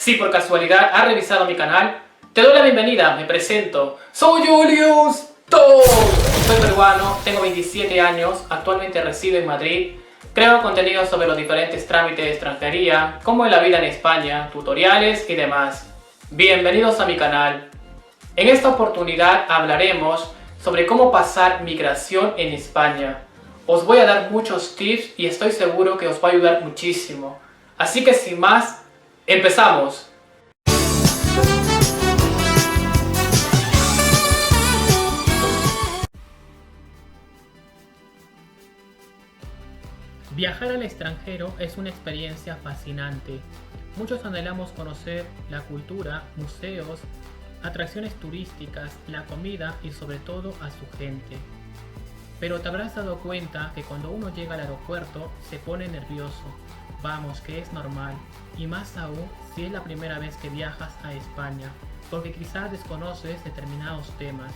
Si por casualidad has revisado mi canal, te doy la bienvenida, me presento. Soy Julius Todd. Soy peruano, tengo 27 años, actualmente resido en Madrid. Creo contenido sobre los diferentes trámites de extranjería, como es la vida en España, tutoriales y demás. Bienvenidos a mi canal. En esta oportunidad hablaremos sobre cómo pasar migración en España. Os voy a dar muchos tips y estoy seguro que os va a ayudar muchísimo. Así que sin más, ¡empezamos! Viajar al extranjero es una experiencia fascinante. Muchos anhelamos conocer la cultura, museos, atracciones turísticas, la comida y sobre todo a su gente. Pero te habrás dado cuenta que cuando uno llega al aeropuerto se pone nervioso. Vamos, que es normal. Y más aún si es la primera vez que viajas a España, porque quizás desconoces determinados temas.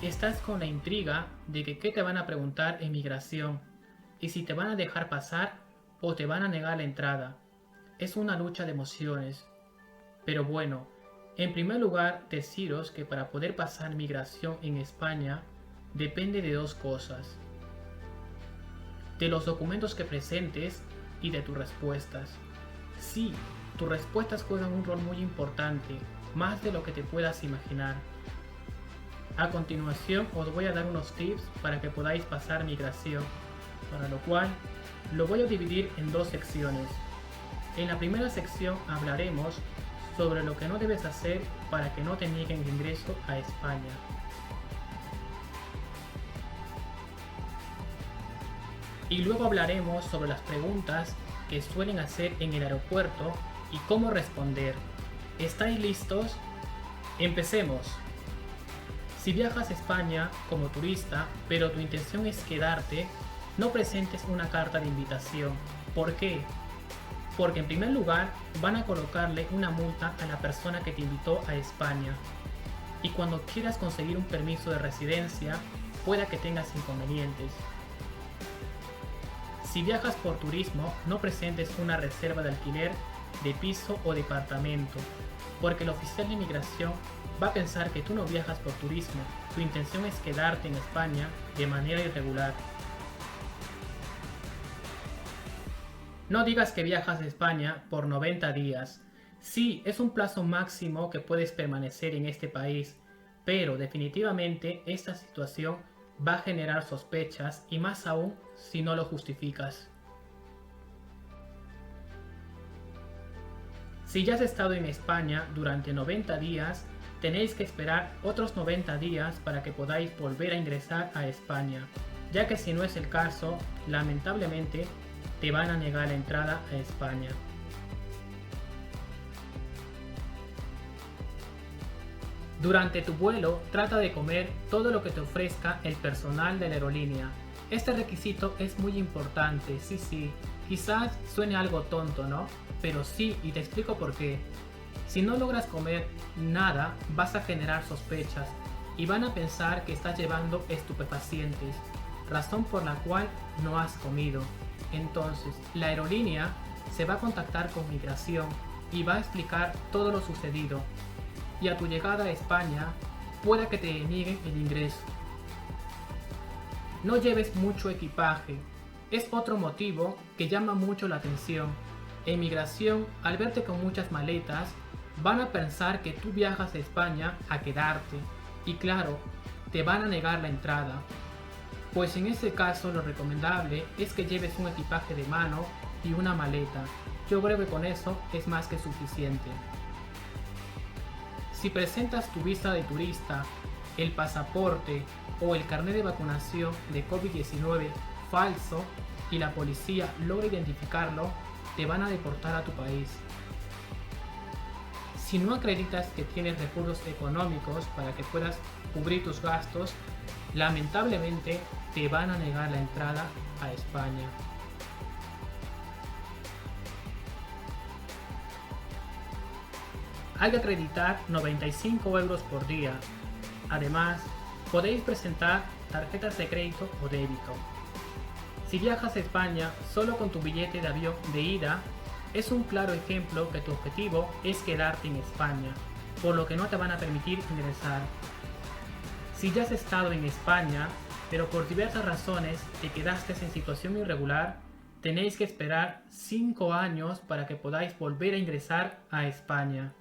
Estás con la intriga de que qué te van a preguntar en migración, y si te van a dejar pasar o te van a negar la entrada. Es una lucha de emociones. Pero bueno, en primer lugar deciros que para poder pasar migración en España depende de dos cosas: de los documentos que presentes y de tus respuestas. Sí, tus respuestas juegan un rol muy importante, más de lo que te puedas imaginar. A continuación os voy a dar unos tips para que podáis pasar migración, para lo cual lo voy a dividir en dos secciones. En la primera sección hablaremos sobre lo que no debes hacer para que no te nieguen el ingreso a España. Y luego hablaremos sobre las preguntas que suelen hacer en el aeropuerto y cómo responder. ¿Estáis listos? ¡Empecemos! Si viajas a España como turista, pero tu intención es quedarte, no presentes una carta de invitación. ¿Por qué? Porque en primer lugar van a colocarle una multa a la persona que te invitó a España. Y cuando quieras conseguir un permiso de residencia, pueda que tengas inconvenientes. Si viajas por turismo, no presentes una reserva de alquiler de piso o departamento, porque el oficial de inmigración va a pensar que tú no viajas por turismo, tu intención es quedarte en España de manera irregular. No digas que viajas a España por 90 días. Sí, es un plazo máximo que puedes permanecer en este país, pero definitivamente esta situación va a generar sospechas y más aún si no lo justificas. Si ya has estado en España durante 90 días, tenéis que esperar otros 90 días para que podáis volver a ingresar a España, ya que si no es el caso, lamentablemente te van a negar la entrada a España. Durante tu vuelo, trata de comer todo lo que te ofrezca el personal de la aerolínea. Este requisito es muy importante, sí, quizás suene algo tonto, ¿no? Pero sí, y te explico por qué. Si no logras comer nada, vas a generar sospechas y van a pensar que estás llevando estupefacientes, razón por la cual no has comido. Entonces, la aerolínea se va a contactar con migración y va a explicar todo lo sucedido. Y a tu llegada a España, pueda que te nieguen el ingreso. No lleves mucho equipaje. Es otro motivo que llama mucho la atención. En migración, al verte con muchas maletas, van a pensar que tú viajas a España a quedarte. Y claro, te van a negar la entrada. Pues en ese caso lo recomendable es que lleves un equipaje de mano y una maleta. Yo creo que con eso es más que suficiente. Si presentas tu visa de turista, el pasaporte o el carnet de vacunación de COVID-19 falso y la policía logra identificarlo, te van a deportar a tu país. Si no acreditas que tienes recursos económicos para que puedas cubrir tus gastos, lamentablemente te van a negar la entrada a España. Hay que acreditar 95 euros por día. Además, podéis presentar tarjetas de crédito o débito. Si viajas a España solo con tu billete de avión de ida, es un claro ejemplo que tu objetivo es quedarte en España, por lo que no te van a permitir ingresar. Si ya has estado en España, pero por diversas razones te quedaste en situación irregular, tenéis que esperar 5 años para que podáis volver a ingresar a España.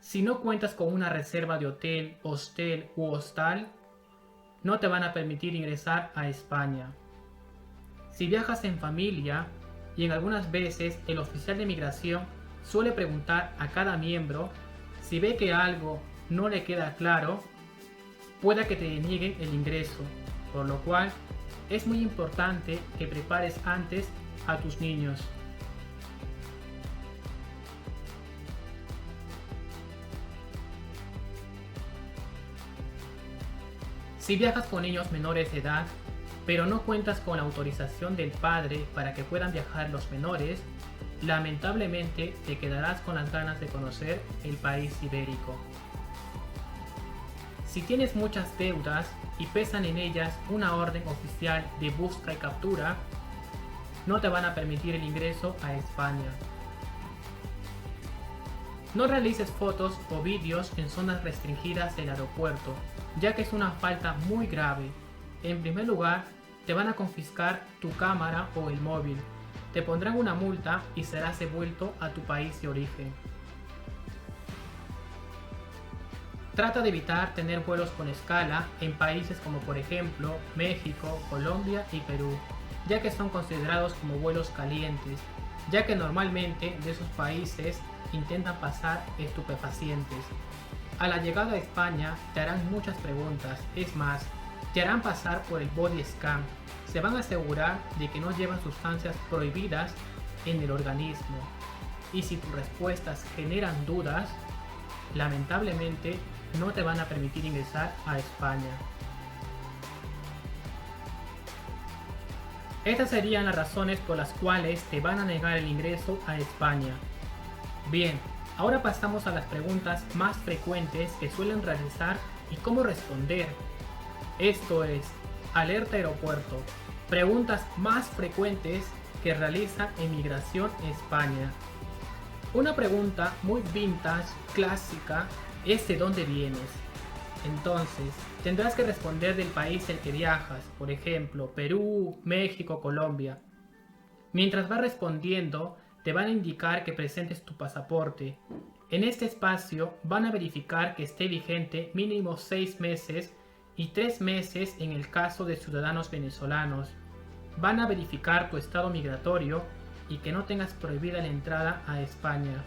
Si no cuentas con una reserva de hotel, hostel u hostal, no te van a permitir ingresar a España. Si viajas en familia, y en algunas veces el oficial de migración suele preguntar a cada miembro si ve que algo no le queda claro, pueda que te denieguen el ingreso, por lo cual es muy importante que prepares antes a tus niños. Si viajas con niños menores de edad, pero no cuentas con la autorización del padre para que puedan viajar los menores, lamentablemente te quedarás con las ganas de conocer el país ibérico. Si tienes muchas deudas y pesan en ellas una orden oficial de busca y captura, no te van a permitir el ingreso a España. No realices fotos o vídeos en zonas restringidas del aeropuerto, ya que es una falta muy grave. En primer lugar, te van a confiscar tu cámara o el móvil, te pondrán una multa y serás devuelto a tu país de origen. Trata de evitar tener vuelos con escala en países como por ejemplo México, Colombia y Perú, ya que son considerados como vuelos calientes, ya que normalmente de esos países intentan pasar estupefacientes. A la llegada a España te harán muchas preguntas, es más, te harán pasar por el body scan, se van a asegurar de que no llevan sustancias prohibidas en el organismo, y si tus respuestas generan dudas, lamentablemente no te van a permitir ingresar a España. Estas serían las razones por las cuales te van a negar el ingreso a España. Bien, ahora pasamos a las preguntas más frecuentes que suelen realizar y cómo responder. Esto es, alerta aeropuerto, preguntas más frecuentes que realiza Emigración España. Una pregunta muy vintage, clásica, es ¿de dónde vienes? Entonces, tendrás que responder del país del que viajas, por ejemplo, Perú, México, Colombia. Mientras vas respondiendo, te van a indicar que presentes tu pasaporte. En este espacio van a verificar que esté vigente mínimo 6 meses y 3 meses en el caso de ciudadanos venezolanos. Van a verificar tu estado migratorio y que no tengas prohibida la entrada a España.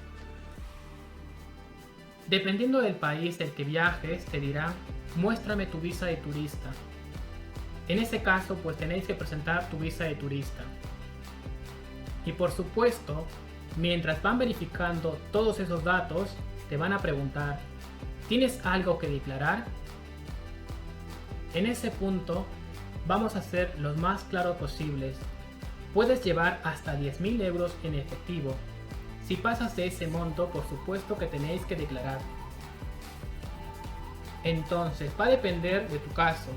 Dependiendo del país del que viajes, te dirán, muéstrame tu visa de turista. En ese caso, pues tenéis que presentar tu visa de turista. Y por supuesto, mientras van verificando todos esos datos, te van a preguntar, ¿tienes algo que declarar? En ese punto, vamos a ser los más claros posibles. Puedes llevar hasta 10.000 euros en efectivo. Si pasas de ese monto, por supuesto que tenéis que declarar. Entonces, va a depender de tu caso.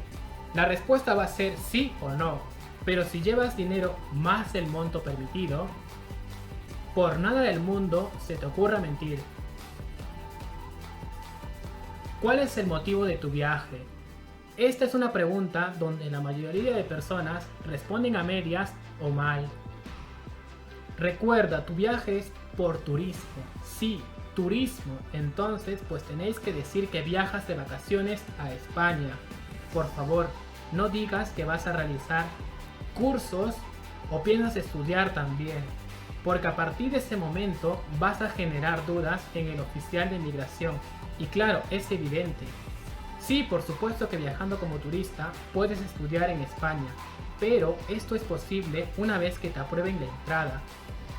La respuesta va a ser sí o no, pero si llevas dinero más del monto permitido, por nada del mundo se te ocurra mentir. ¿Cuál es el motivo de tu viaje? Esta es una pregunta donde la mayoría de personas responden a medias o mal. Recuerda, tu viaje es por turismo. Sí, turismo. Entonces, pues tenéis que decir que viajas de vacaciones a España. Por favor, no digas que vas a realizar cursos o piensas estudiar también, porque a partir de ese momento vas a generar dudas en el oficial de migración. Y claro, es evidente. Sí, por supuesto que viajando como turista puedes estudiar en España, pero esto es posible una vez que te aprueben la entrada.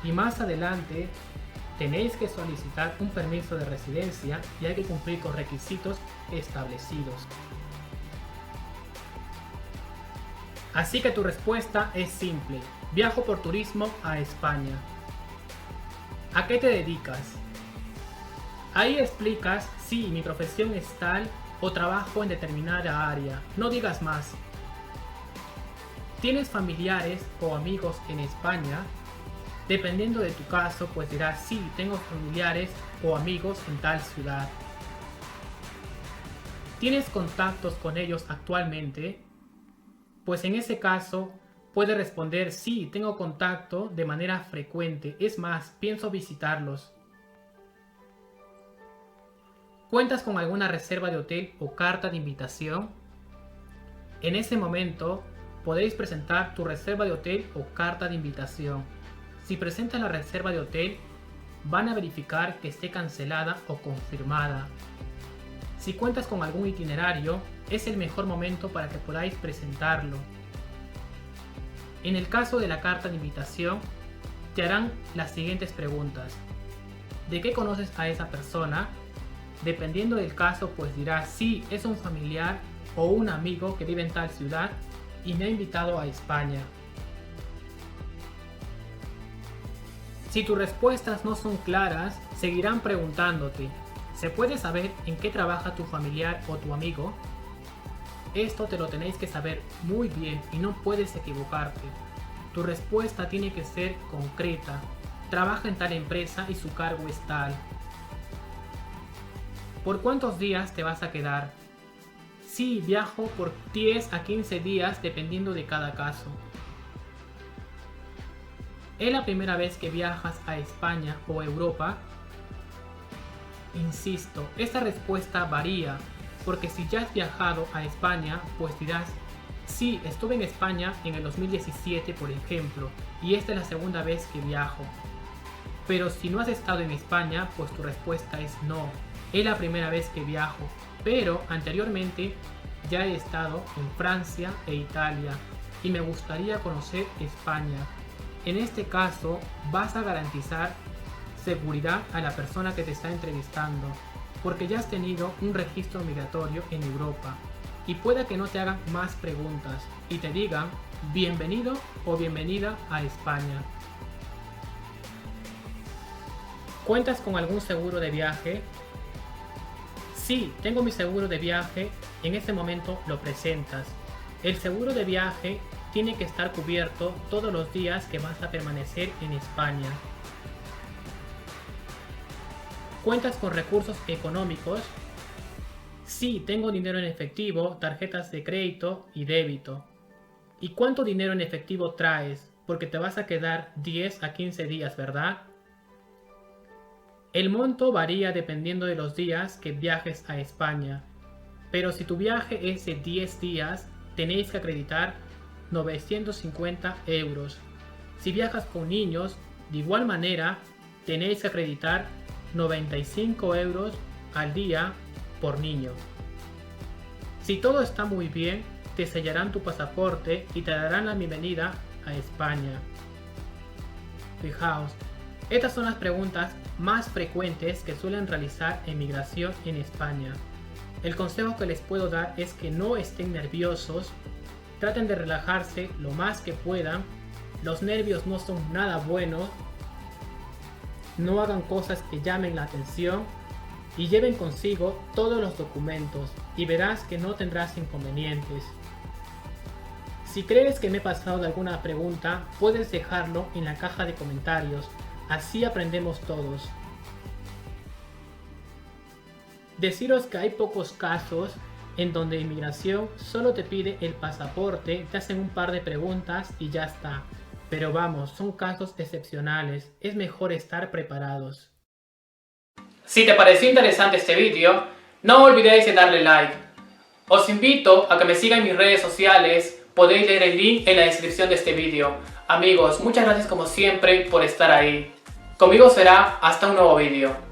Y más adelante tenéis que solicitar un permiso de residencia y hay que cumplir con requisitos establecidos. Así que tu respuesta es simple: viajo por turismo a España. ¿A qué te dedicas? Ahí explicas si mi profesión es tal o trabajo en determinada área. No digas más. ¿Tienes familiares o amigos en España? Dependiendo de tu caso, pues dirás, sí, tengo familiares o amigos en tal ciudad. ¿Tienes contactos con ellos actualmente? Pues en ese caso, puedes responder, sí, tengo contacto de manera frecuente, es más, pienso visitarlos. ¿Cuentas con alguna reserva de hotel o carta de invitación? En ese momento, podréis presentar tu reserva de hotel o carta de invitación. Si presentas la reserva de hotel, van a verificar que esté cancelada o confirmada. Si cuentas con algún itinerario, es el mejor momento para que podáis presentarlo. En el caso de la carta de invitación, te harán las siguientes preguntas. ¿De qué conoces a esa persona? Dependiendo del caso, pues dirás, sí, es un familiar o un amigo que vive en tal ciudad y me ha invitado a España. Si tus respuestas no son claras, seguirán preguntándote, ¿se puede saber en qué trabaja tu familiar o tu amigo? Esto te lo tenéis que saber muy bien y no puedes equivocarte. Tu respuesta tiene que ser concreta. Trabaja en tal empresa y su cargo es tal. ¿Por cuántos días te vas a quedar? Sí, viajo por 10 a 15 días dependiendo de cada caso. ¿Es la primera vez que viajas a España o Europa? Insisto, esta respuesta varía, porque si ya has viajado a España, pues dirás, sí, estuve en España en el 2017, por ejemplo, y esta es la segunda vez que viajo. Pero si no has estado en España, pues tu respuesta es no, es la primera vez que viajo, pero anteriormente ya he estado en Francia e Italia y me gustaría conocer España. En este caso, vas a garantizar seguridad a la persona que te está entrevistando, porque ya has tenido un registro migratorio en Europa y puede que no te hagan más preguntas y te digan bienvenido o bienvenida a España. ¿Cuentas con algún seguro de viaje? Sí, tengo mi seguro de viaje. En ese momento lo presentas. El seguro de viaje tiene que estar cubierto todos los días que vas a permanecer en España. ¿Cuentas con recursos económicos? Sí, tengo dinero en efectivo, tarjetas de crédito y débito. ¿Y cuánto dinero en efectivo traes? Porque te vas a quedar 10 a 15 días, ¿verdad? El monto varía dependiendo de los días que viajes a España. Pero si tu viaje es de 10 días, tenéis que acreditar 950 euros. Si viajas con niños, de igual manera, tenéis que acreditar 95 euros al día por niño. Si todo está muy bien, te sellarán tu pasaporte y te darán la bienvenida a España. Fijaos, estas son las preguntas más frecuentes que suelen realizar en migración en España. El consejo que les puedo dar es que no estén nerviosos, traten de relajarse lo más que puedan, los nervios no son nada buenos, no hagan cosas que llamen la atención y lleven consigo todos los documentos y verás que no tendrás inconvenientes. Si crees que me he pasado de alguna pregunta, puedes dejarlo en la caja de comentarios, así aprendemos todos. Deciros que hay pocos casos en donde inmigración solo te pide el pasaporte, te hacen un par de preguntas y ya está. Pero vamos, son casos excepcionales, es mejor estar preparados. Si te pareció interesante este vídeo, no olvidéis de darle like. Os invito a que me sigan en mis redes sociales, podéis leer el link en la descripción de este vídeo. Amigos, muchas gracias como siempre por estar ahí. Conmigo será hasta un nuevo vídeo.